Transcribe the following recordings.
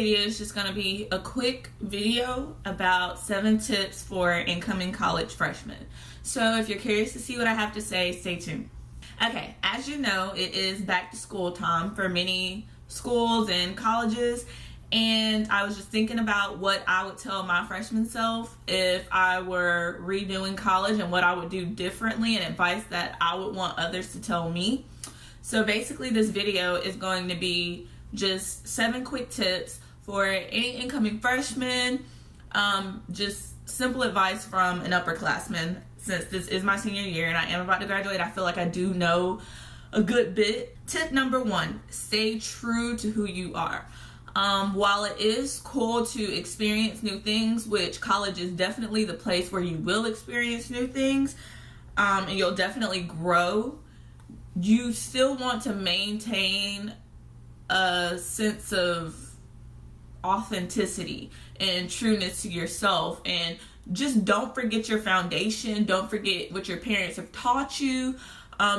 video is just going to be a quick video about 7 tips for incoming college freshmen. So if you're curious to see what I have to say, stay tuned. Okay, as you know, it is back to school time for many schools and colleges, and I was just thinking about what I would tell my freshman self if I were redoing college and what I would do differently and advice that I would want others to tell me. So basically this video is going to be just 7 quick tips for any incoming freshmen, just simple advice from an upperclassman. Since this is my senior year and I am about to graduate, I feel like I do know a good bit. Tip number 1, stay true to who you are. While it is cool to experience new things, which college is definitely the place where you will experience new things, and you'll definitely grow, you still want to maintain a sense of authenticity and trueness to yourself, and just don't forget your foundation. Don't forget what your parents have taught you.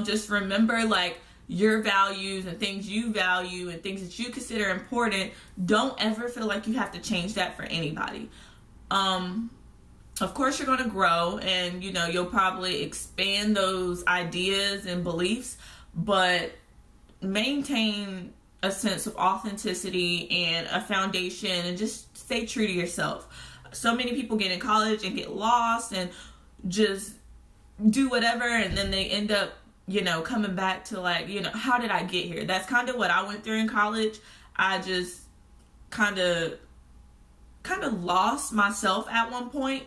Just remember like your values and things you value and things that you consider important. Don't ever feel like you have to change that for anybody. Of course you're going to grow and you'll probably expand those ideas and beliefs, but maintain a sense of authenticity and a foundation and just stay true to yourself. So many people get in college and get lost and just do whatever, and then they end up coming back to like, how did I get here? That's kind of what I went through in college. I just kind of lost myself at one point,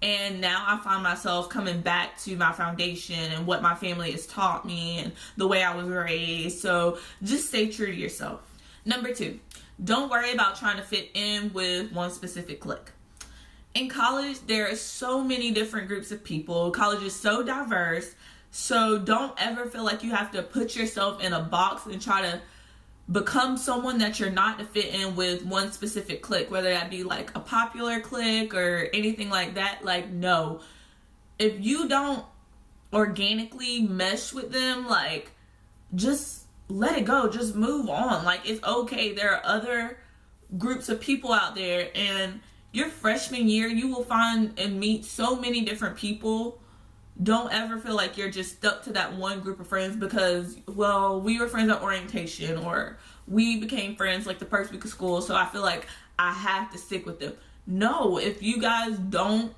and now I find myself coming back to my foundation and what my family has taught me and the way I was raised. So just stay true to yourself. Number 2, don't worry about trying to fit in with one specific clique. In college, there are so many different groups of people. College is so diverse. So don't ever feel like you have to put yourself in a box and try to become someone that you're not to fit in with one specific clique, whether that be like a popular clique or anything like that. Like, no. If you don't organically mesh with them, like, just let it go. Just move on. Like, it's okay. There are other groups of people out there, and your freshman year, you will find and meet so many different people. Don't ever feel like you're just stuck to that one group of friends because, well, we were friends at orientation, or we became friends like the first week of school, so I feel like I have to stick with them. No, if you guys don't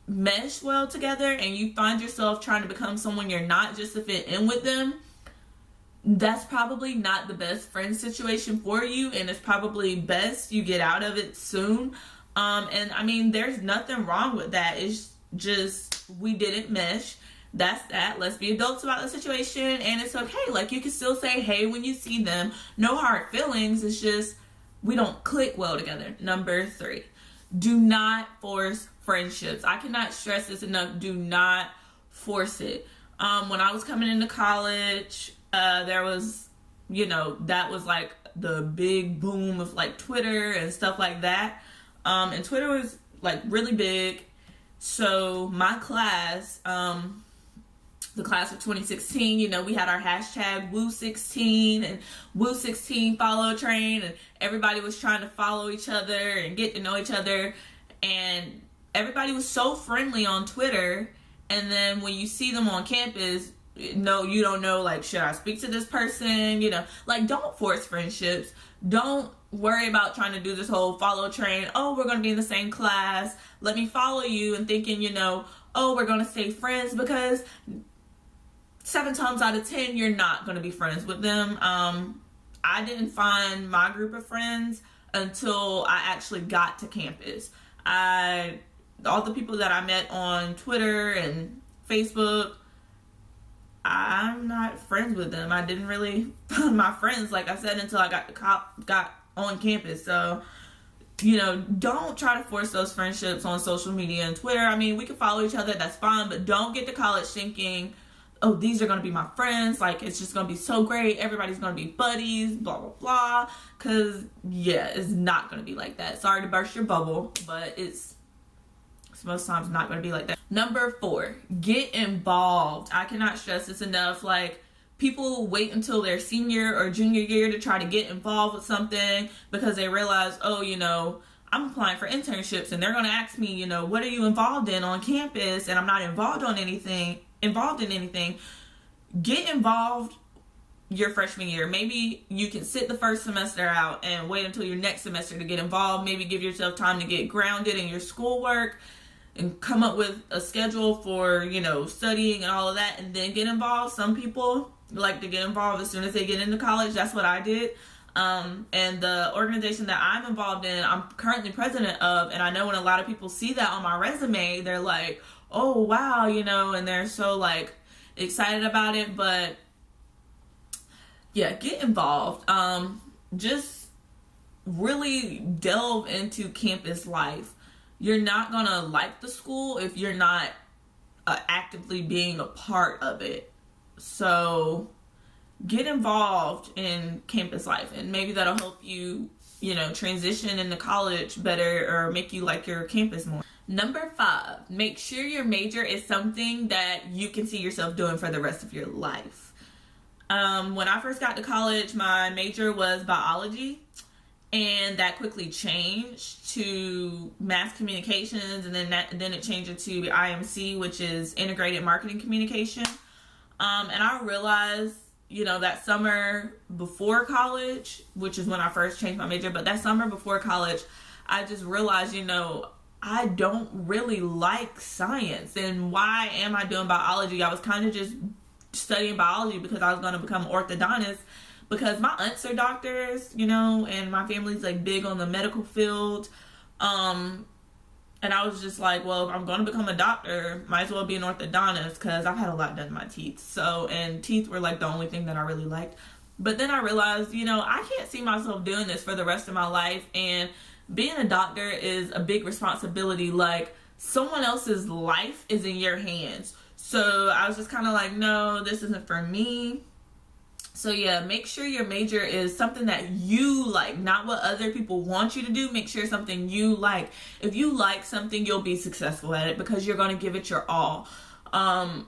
mesh well together and you find yourself trying to become someone you're not just to fit in with them, that's probably not the best friend situation for you, and it's probably best you get out of it soon. And I mean, there's nothing wrong with that. It's just we didn't mesh. That's that. Let's be adults about the situation, and it's okay. Like, you can still say hey when you see them. No hard feelings. It's just we don't click well together. Number 3, do not force friendships. I cannot stress this enough. Do not force it. When I was coming into college, there was, that was like the big boom of like Twitter and stuff like that. And Twitter was like really big. So my class, the class of 2016, we had our hashtag Woo16 and Woo16 follow train, and everybody was trying to follow each other and get to know each other, and everybody was so friendly on Twitter, and then when you see them on campus, no, you don't know, like, should I speak to this person? Like, don't force friendships. Don't worry about trying to do this whole follow train. Oh, we're going to be in the same class. Let me follow you, and thinking, oh, we're going to stay friends, because 7 times out of 10, you're not going to be friends with them. I didn't find my group of friends until I actually got to campus. All the people that I met on Twitter and Facebook, I'm not friends with them. I didn't really find my friends, like I said, until I got on campus. So, don't try to force those friendships on social media and Twitter. I mean, we can follow each other, that's fine, but don't get to college thinking, oh, these are going to be my friends. Like, it's just going to be so great. Everybody's going to be buddies, blah, blah, blah. Because, yeah, it's not going to be like that. Sorry to burst your bubble, but it's most times not going to be like that. Number 4, get involved. I cannot stress this enough. Like, people wait until their senior or junior year to try to get involved with something because they realize, oh, I'm applying for internships and they're going to ask me, what are you involved in on campus? And I'm not involved in anything. Get involved your freshman year. Maybe you can sit the first semester out and wait until your next semester to get involved. Maybe give yourself time to get grounded in your schoolwork and come up with a schedule for, studying and all of that, and then get involved. Some people like to get involved as soon as they get into college. That's what I did. And the organization that I'm involved in, I'm currently president of, and I know when a lot of people see that on my resume, they're like, oh, wow, and they're so, like, excited about it. But yeah, get involved. Just really delve into campus life. You're not gonna like the school if you're not actively being a part of it. So get involved in campus life, and maybe that'll help you, transition into college better or make you like your campus more. Number 5, make sure your major is something that you can see yourself doing for the rest of your life. When I first got to college, my major was biology, and that quickly changed to mass communications, and then it changed to IMC, which is integrated marketing communication. And I realized, that summer before college, which is when I first changed my major, but that summer before college, I just realized, I don't really like science. And why am I doing biology? I was kind of just studying biology because I was going to become an orthodontist, because my aunts are doctors, and my family's like big on the medical field. And I was just like, well, if I'm going to become a doctor, might as well be an orthodontist, because I've had a lot done to my teeth. And teeth were like the only thing that I really liked. But then I realized, I can't see myself doing this for the rest of my life. And being a doctor is a big responsibility. Like, someone else's life is in your hands. So I was just kind of like, no, this isn't for me. So yeah, make sure your major is something that you like, not what other people want you to do. Make sure it's something you like. If you like something, you'll be successful at it because you're going to give it your all. I'm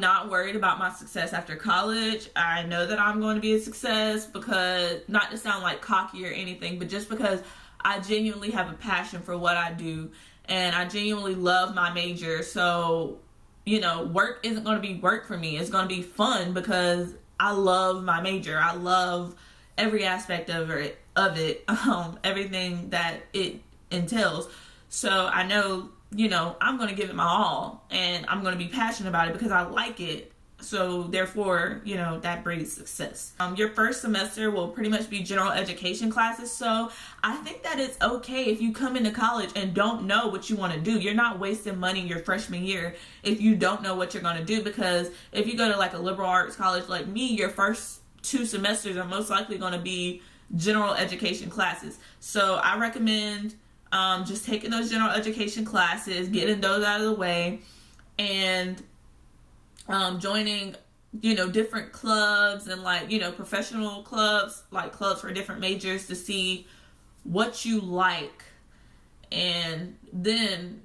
not worried about my success after college. I know that I'm going to be a success, because, not to sound like cocky or anything, but just because I genuinely have a passion for what I do, and I genuinely love my major. So, work isn't going to be work for me. It's going to be fun because I love my major. I love every aspect of it, everything that it entails. So I know, I'm going to give it my all, and I'm going to be passionate about it because I like it. So therefore, that breeds success. Your first semester will pretty much be general education classes. So I think that it's okay if you come into college and don't know what you want to do. You're not wasting money your freshman year if you don't know what you're going to do, because if you go to like a liberal arts college like me, your first 2 semesters are most likely going to be general education classes. So I recommend just taking those general education classes, getting those out of the way, and joining, different clubs and professional clubs, like clubs for different majors, to see what you like, and then,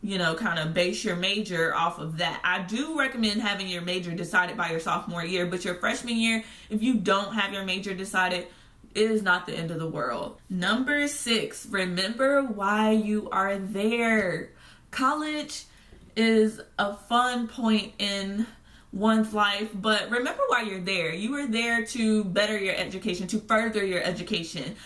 kind of base your major off of that. I do recommend having your major decided by your sophomore year, but your freshman year, if you don't have your major decided, it is not the end of the world. Number 6, remember why you are there. College is a fun point in one's life, but remember why you're there. You are there to better your education, to further your education.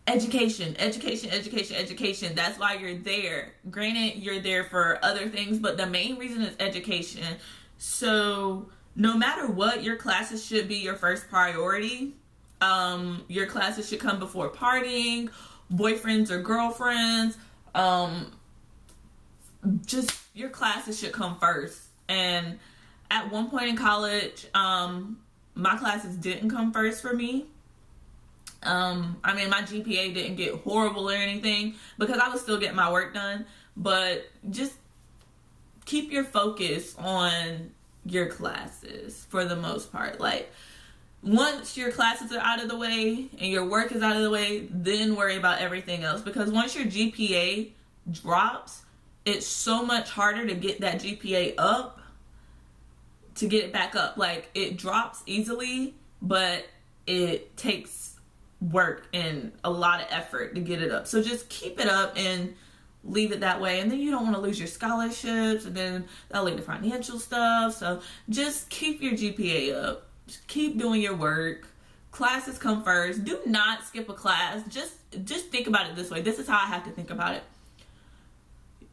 Education. That's why you're there. Granted, you're there for other things, but the main reason is education. So no matter what, your classes should be your first priority. Your classes should come before partying, boyfriends or girlfriends. Just your classes should come first. And at one point in college, my classes didn't come first for me. My GPA didn't get horrible or anything, because I was still getting my work done. But just keep your focus on your classes for the most part. Like, once your classes are out of the way and your work is out of the way, then worry about everything else. Because once your GPA drops, it's so much harder to get that GPA up to get it back up. Like, it drops easily, but it takes work and a lot of effort to get it up. So just keep it up and leave it that way. And then you don't want to lose your scholarships, and then that'll lead to financial stuff. So just keep your GPA up. Just keep doing your work. Classes come first. Do not skip a class. Just think about it this way. This is how I have to think about it.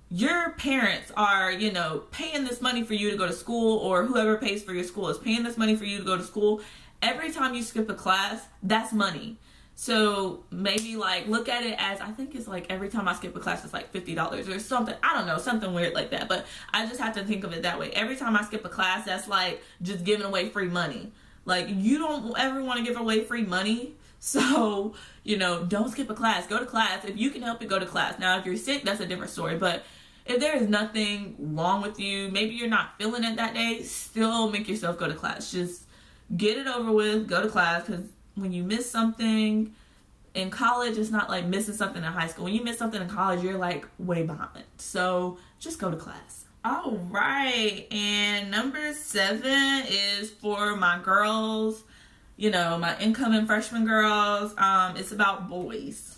Your parents are, you know, paying this money for you to go to school, or whoever pays for your school is paying this money for you to go to school. Every time you skip a class, that's money. So maybe like look at it as, I think it's like every time I skip a class it's like $50 or something. I don't know, something weird like that. But I just have to think of it that way. Every time I skip a class, that's like just giving away free money. Like, you don't ever want to give away free money. So, you know, don't skip a class. Go to class. If you can help it, go to class. Now, if you're sick, that's a different story. But if there is nothing wrong with you, maybe you're not feeling it that day, still make yourself go to class. Just get it over with, go to class. Because when you miss something in college, it's not like missing something in high school. When you miss something in college, you're like way behind. So just go to class. All right, and number 7 is for my girls, you know, my incoming freshman girls. It's about boys.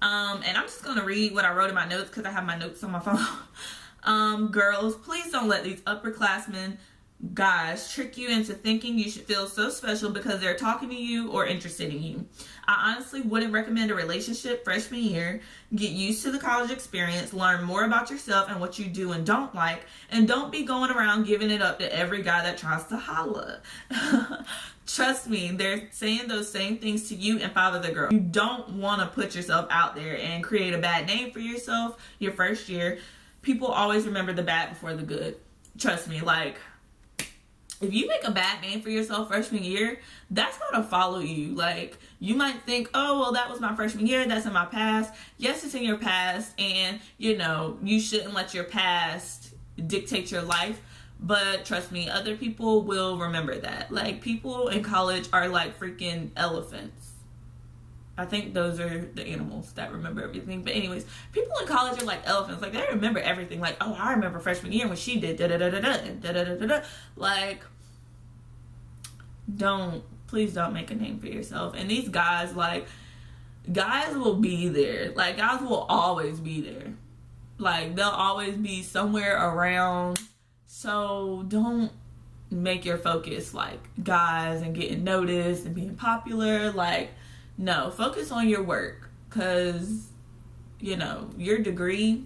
And I'm just gonna read what I wrote in my notes because I have my notes on my phone. Girls, please don't let these upperclassmen guys trick you into thinking you should feel so special because they're talking to you or interested in you. I honestly wouldn't recommend a relationship freshman year. Get used to the college experience, learn more about yourself and what you do and don't like, and don't be going around giving it up to every guy that tries to holla. Trust me, they're saying those same things to you and 5 other girls. You don't want to put yourself out there and create a bad name for yourself your first year. People always remember the bad before the good. Trust me, like, if you make a bad name for yourself freshman year, that's going to follow you. Like, you might think, oh, well, that was my freshman year. That's in my past. Yes, it's in your past. And, you know, you shouldn't let your past dictate your life. But trust me, other people will remember that. Like, people in college are like freaking elephants. I think those are the animals that remember everything. But anyways, people in college are like elephants. Like, they remember everything. Like, oh, I remember freshman year when she did da-da-da-da-da, da-da-da-da-da. Like, please don't make a name for yourself. And these guys, like, guys will be there. Like, guys will always be there. Like, they'll always be somewhere around. So don't make your focus like guys and getting noticed and being popular. Like, no, focus on your work, because, you know, your degree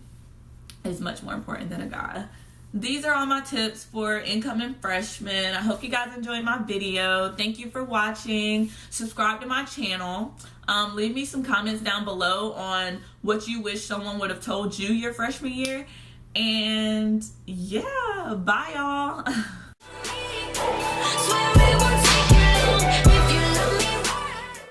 is much more important than a guy. These are all my tips for incoming freshmen. I hope you guys enjoyed my video. Thank you for watching. Subscribe to my channel. Leave me some comments down below on what you wish someone would have told you your freshman year. And yeah, bye y'all.